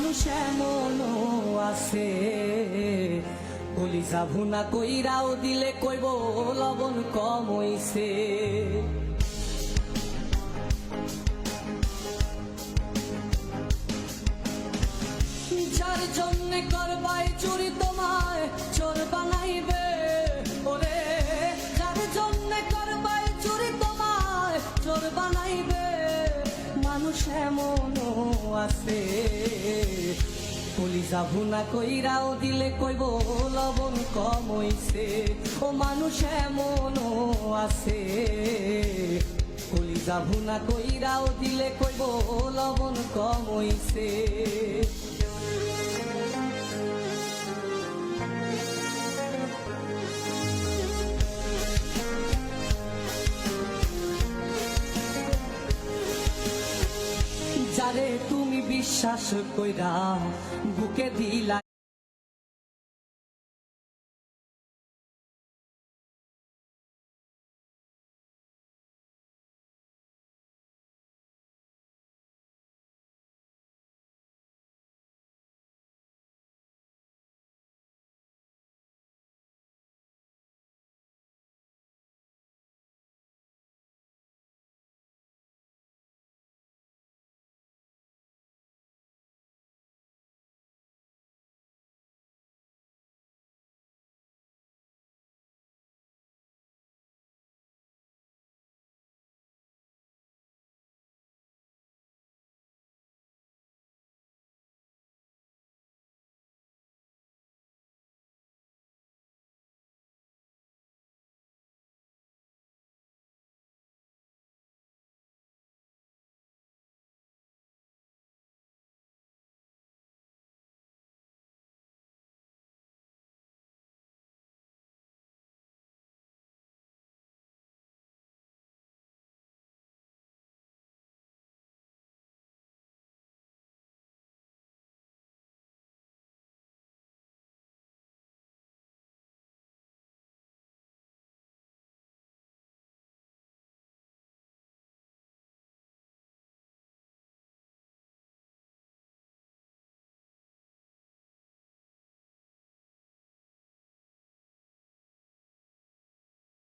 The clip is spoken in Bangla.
মানুষ এমনও আছে কলিজা ভুনা কইরাও দিলে কইব লবণ কম হইছে। যার জন্যে করবাই চুরি তোমায় চোর বানাইবে, ওরে যার জন্যে করবাই চুরি তোমায় চোর বানাইবে। মানুষ এমনও আছে কলিজা ভুনা কইরাও দিলে কইব লবণ কম হইছে। ও মানুষ এমনও আছে কলিজা ভুনা কইরাও দিলে কইব লবণ কম হইছে। যারে তুমি বিশ্বাস কইরা বুকে দিলা